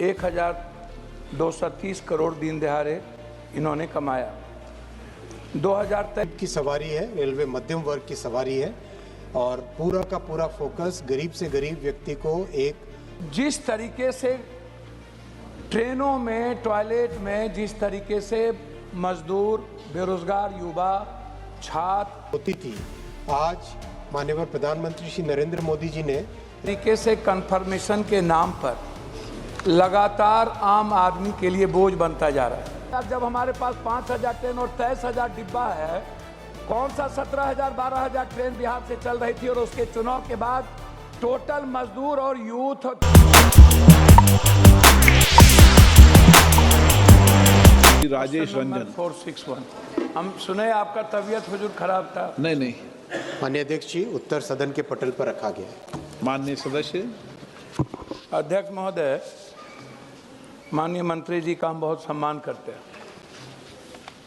1230 करोड़ दीन दहाड़े इन्होंने कमाया। 2023 की सवारी है, रेलवे मध्यम वर्ग की सवारी है और पूरा का पूरा फोकस गरीब से गरीब व्यक्ति को एक जिस तरीके से ट्रेनों में, टॉयलेट में, जिस तरीके से मजदूर, बेरोजगार युवा, छात्र होती थी, आज माननीय प्रधानमंत्री श्री नरेंद्र मोदी जी ने तरीके से कन्फर्मेशन के नाम पर लगातार आम आदमी के लिए बोझ बनता जा रहा है। अब जब हमारे पास 5000 ट्रेन और 23,000 डिब्बा है, कौन सा 17,000 12,000 ट्रेन बिहार से चल रही थी और उसके चुनाव के बाद टोटल मजदूर और यूथ राजेश रंजन 461। हम सुने आपका तबीयत हुजूर खराब था। नहीं। माननीय अध्यक्ष जी, उत्तर सदन के पटल पर रखा गया है। माननीय सदस्य। अध्यक्ष महोदय, माननीय मंत्री जी का हम बहुत सम्मान करते हैं,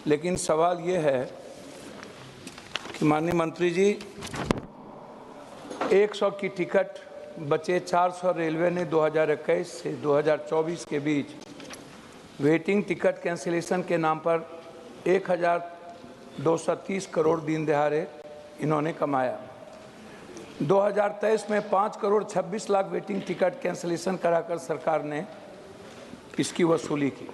लेकिन सवाल ये है कि माननीय मंत्री जी 100 की टिकट बचे 400 रेलवे ने 2021 से 2024 के बीच वेटिंग टिकट कैंसिलेशन के नाम पर 1230 करोड़ दीन दहाड़े इन्होंने कमाया। 2023 में 5 crore 26 lakh waiting ticket cancellation कराकर सरकार ने इसकी वसूली की।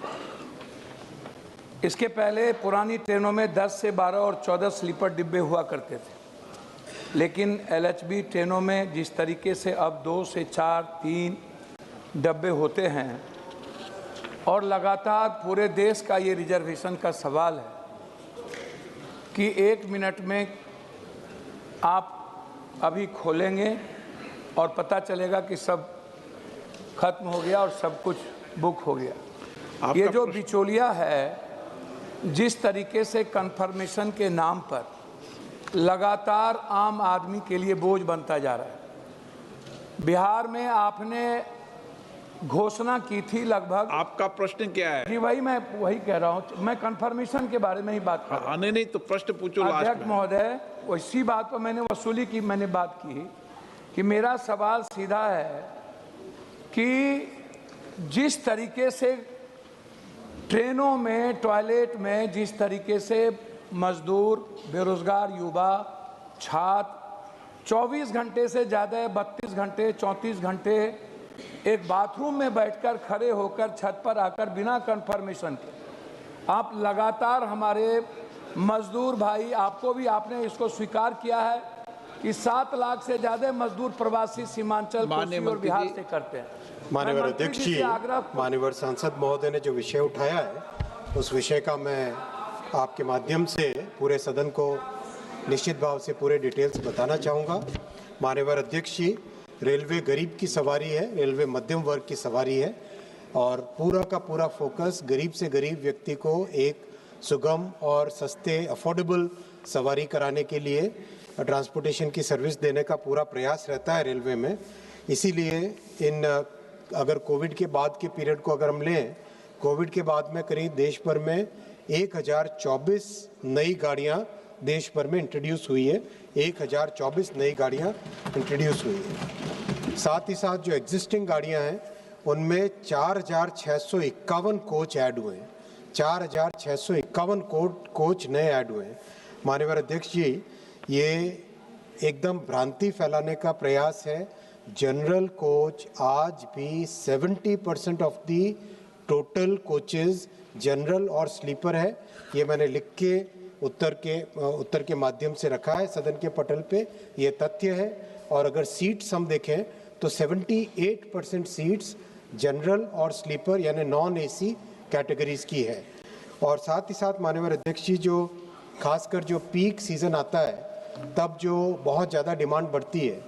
इसके पहले पुरानी ट्रेनों में 10 से 12 और 14 स्लीपर डिब्बे हुआ करते थे, लेकिन एलएचबी ट्रेनों में जिस तरीके से अब 2 से 4, 3 डब्बे होते हैं और लगातार पूरे देश का ये रिजर्वेशन का सवाल है कि 1 मिनट में आप अभी खोलेंगे और पता चलेगा कि सब खत्म हो गया और सब कुछ बुक हो गया। ये जो बिचौलिया है, जिस तरीके से कन्फर्मेशन के नाम पर लगातार आम आदमी के लिए बोझ बनता जा रहा है। बिहार में आपने घोषणा की थी लगभग। आपका प्रश्न क्या है? जी मैं वही कह रहा हूँ, मैं कन्फर्मेशन के बारे में ही बात कर रहा हूँ। नहीं तो प्रश्न पूछो। अध्यक्ष महोदय, इसी बात पर मैंने वसूली की, मैंने बात की कि मेरा सवाल सीधा है कि जिस तरीके से ट्रेनों में, टॉयलेट में, जिस तरीके से मजदूर, बेरोजगार युवा, छात्र 24 घंटे से ज़्यादा 32 घंटे, 34 घंटे एक बाथरूम में बैठकर, खड़े होकर, छत पर आकर बिना कन्फर्मेशन के आप लगातार हमारे मजदूर भाई, आपको भी आपने इसको स्वीकार किया है कि 7 लाख से ज़्यादा मजदूर प्रवासी सीमांचल और बिहार से करते हैं। माननीय अध्यक्ष जी, माननीय सांसद महोदय ने जो विषय उठाया है, उस विषय का मैं आपके माध्यम से पूरे सदन को निश्चित भाव से पूरे डिटेल्स बताना चाहूँगा। माननीय अध्यक्ष जी, रेलवे गरीब की सवारी है, रेलवे मध्यम वर्ग की सवारी है और पूरा का पूरा फोकस गरीब से गरीब व्यक्ति को एक सुगम और सस्ते अफोर्डेबल सवारी कराने के लिए ट्रांसपोर्टेशन की सर्विस देने का पूरा प्रयास रहता है रेलवे में। इसीलिए अगर कोविड के बाद के पीरियड को अगर हम लें, कोविड के बाद में करीब देश भर में 1024 नई गाड़ियां देश भर में इंट्रोड्यूस हुई है। 1024 नई गाड़ियां इंट्रोड्यूस हुई है। साथ ही साथ जो एग्जिस्टिंग गाड़ियां हैं उनमें 4651 कोच ऐड हुए हैं। 4651 कोच नए ऐड हुए हैं। माननीय अध्यक्ष जी, ये एकदम भ्रांति फैलाने का प्रयास है। जनरल कोच आज भी 70% of the total coaches general और स्लीपर है। ये मैंने लिख के उत्तर के माध्यम से रखा है सदन के पटल पे, ये तथ्य है। और अगर सीट्स हम देखें तो 78% सीट्स जनरल और स्लीपर यानी नॉन एसी कैटेगरीज की है। और साथ ही साथ माननीय अध्यक्ष जी, जो खासकर जो पीक सीज़न आता है तब जो बहुत ज़्यादा डिमांड बढ़ती है,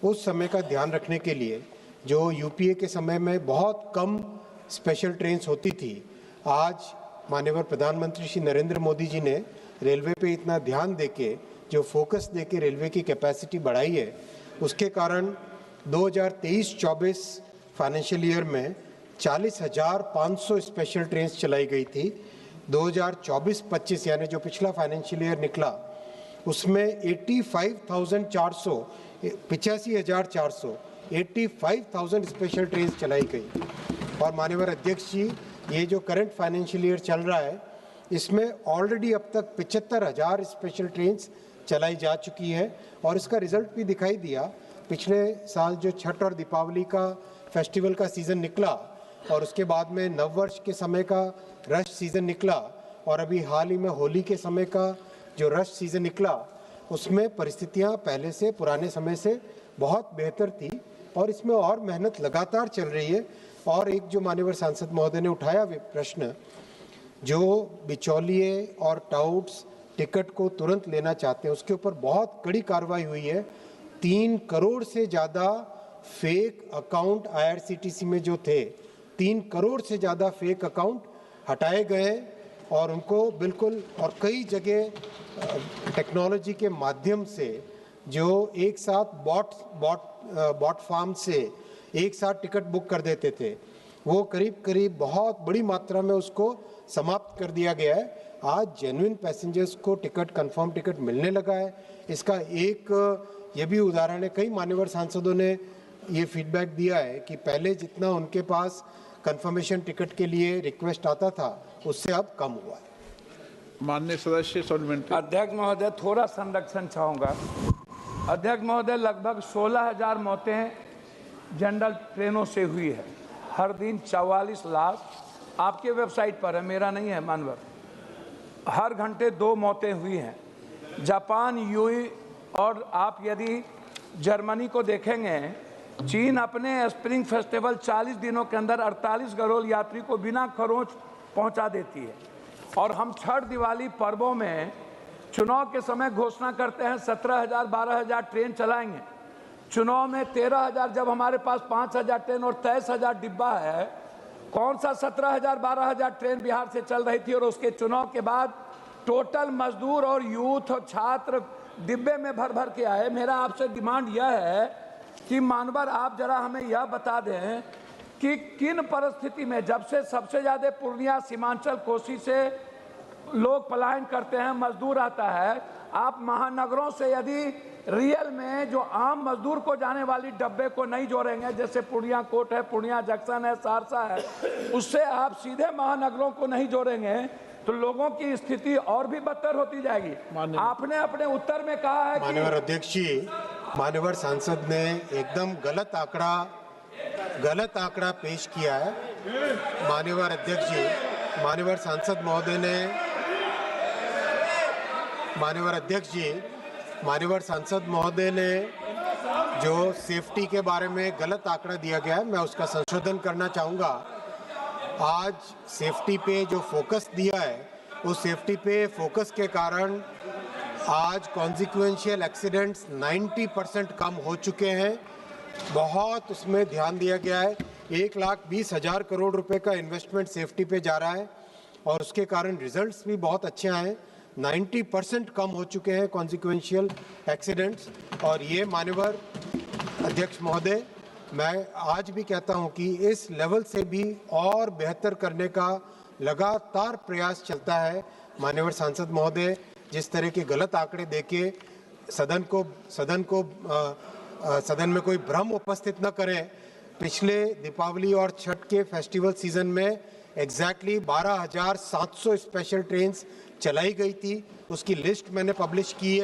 उस समय का ध्यान रखने के लिए जो यूपीए के समय में बहुत कम स्पेशल ट्रेन्स होती थी, आज माननीय प्रधानमंत्री श्री नरेंद्र मोदी जी ने रेलवे पे इतना ध्यान देके, जो फोकस देके रेलवे की कैपेसिटी बढ़ाई है, उसके कारण 2023-24 फाइनेंशियल ईयर में 40,500 स्पेशल ट्रेन्स चलाई गई थी। 2024-25 यानी जो पिछला फाइनेंशियल ईयर निकला, उसमें 85,000 स्पेशल ट्रेन्स चलाई गई। और माननीय अध्यक्ष जी, ये जो करंट फाइनेंशियल ईयर चल रहा है इसमें ऑलरेडी अब तक 75,000 स्पेशल ट्रेन्स चलाई जा चुकी है और इसका रिजल्ट भी दिखाई दिया। पिछले साल जो छठ और दीपावली का फेस्टिवल का सीज़न निकला और उसके बाद में नववर्ष के समय का रश सीज़न निकला और अभी हाल ही में होली के समय का जो रश सीज़न निकला, उसमें परिस्थितियां पहले से पुराने समय से बहुत बेहतर थी और इसमें और मेहनत लगातार चल रही है। और एक जो माननीय सांसद महोदय ने उठाया प्रश्न, जो बिचौलिए और टाउट्स टिकट को तुरंत लेना चाहते हैं, उसके ऊपर बहुत कड़ी कार्रवाई हुई है। 3 करोड़ से ज़्यादा फेक अकाउंट IRCTC में जो थे, 3 करोड़ से ज़्यादा फेक अकाउंट हटाए गए और उनको बिल्कुल, और कई जगह टेक्नोलॉजी के माध्यम से जो एक साथ बॉट फार्म से एक साथ टिकट बुक कर देते थे, वो करीब बहुत बड़ी मात्रा में उसको समाप्त कर दिया गया है। आज जेन्युइन पैसेंजर्स को टिकट, कंफर्म टिकट मिलने लगा है। इसका एक ये भी उदाहरण है, कई मान्यवर सांसदों ने ये फीडबैक दिया है कि पहले जितना उनके पास कंफर्मेशन टिकट के लिए रिक्वेस्ट आता था, उससे अब कम हुआ है। माननीय सदस्य सप्लीमेंट्री। अध्यक्ष महोदय, थोड़ा संरक्षण चाहूँगा। अध्यक्ष महोदय, लगभग 16,000 मौतें जनरल ट्रेनों से हुई है। हर दिन 44 लाख, आपके वेबसाइट पर है, मेरा नहीं है मानवर। हर घंटे 2 मौतें हुई हैं। जापान, यूएई और आप यदि जर्मनी को देखेंगे, चीन अपने स्प्रिंग फेस्टिवल 40 दिनों के अंदर 48 करोड़ यात्री को बिना खरोंच पहुंचा देती है। और हम छठ दिवाली पर्वों में चुनाव के समय घोषणा करते हैं 17,000 12,000 ट्रेन चलाएंगे। चुनाव में 13,000, जब हमारे पास 5,000 ट्रेन और 23,000 डिब्बा है, कौन सा 17,000 12,000 ट्रेन बिहार से चल रही थी? और उसके चुनाव के बाद टोटल मजदूर और यूथ और छात्र डिब्बे में भर भर के आए। मेरा आपसे डिमांड यह है कि मानवर, आप जरा हमें यह बता दें कि किन परिस्थिति में, जब से सबसे ज़्यादा पूर्णिया, सीमांचल, कोसी से लोग पलायन करते हैं, मजदूर आता है, आप महानगरों से यदि रियल में जो आम मजदूर को जाने वाली डब्बे को नहीं जोड़ेंगे, जैसे पूर्णिया कोट है, पूर्णिया जंक्शन है, सहरसा है, उससे आप सीधे महानगरों को नहीं जोड़ेंगे तो लोगों की स्थिति और भी बदतर होती जाएगी। आपने अपने उत्तर में कहा है कि माननीय अध्यक्ष जी, माननीय सांसद ने एकदम गलत आंकड़ा पेश किया है। माननीय अध्यक्ष जी, माननीय सांसद महोदय ने, माननीय अध्यक्ष जी, माननीय सांसद महोदय ने जो सेफ्टी के बारे में गलत आंकड़ा दिया गया है, मैं उसका संशोधन करना चाहूँगा। आज सेफ्टी पे जो फोकस दिया है, उस सेफ्टी पे फोकस के कारण आज कॉन्सिक्वेंशियल एक्सीडेंट्स 90% कम हो चुके हैं। बहुत उसमें ध्यान दिया गया है। 1,20,000 करोड़ रुपए का इन्वेस्टमेंट सेफ्टी पे जा रहा है और उसके कारण रिजल्ट्स भी बहुत अच्छे आए हैं। 90% कम हो चुके हैं कॉन्सिक्वेंशियल एक्सीडेंट्स। और ये माननीय अध्यक्ष महोदय, मैं आज भी कहता हूं कि इस लेवल से भी और बेहतर करने का लगातार प्रयास चलता है। माननीय सांसद महोदय, जिस तरह के गलत आंकड़े देके सदन में कोई भ्रम उपस्थित न करें। पिछले दीपावली और छठ के फेस्टिवल सीजन में एग्जैक्टली 12,700 स्पेशल ट्रेन्स चलाई गई थी। उसकी लिस्ट मैंने पब्लिश की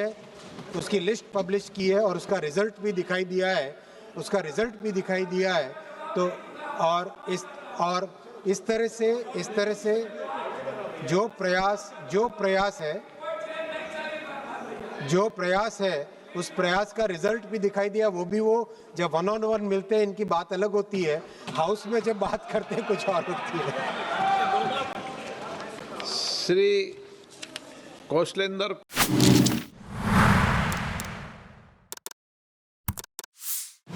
है, और उसका रिजल्ट भी दिखाई दिया है। तो और इस तरह से जो प्रयास है उस प्रयास का रिजल्ट भी दिखाई दिया। वो जब 1-on-1 मिलते हैं, इनकी बात अलग होती है, हाउस में जब बात करते हैं कुछ और होती है। श्री कौशलेंद्र।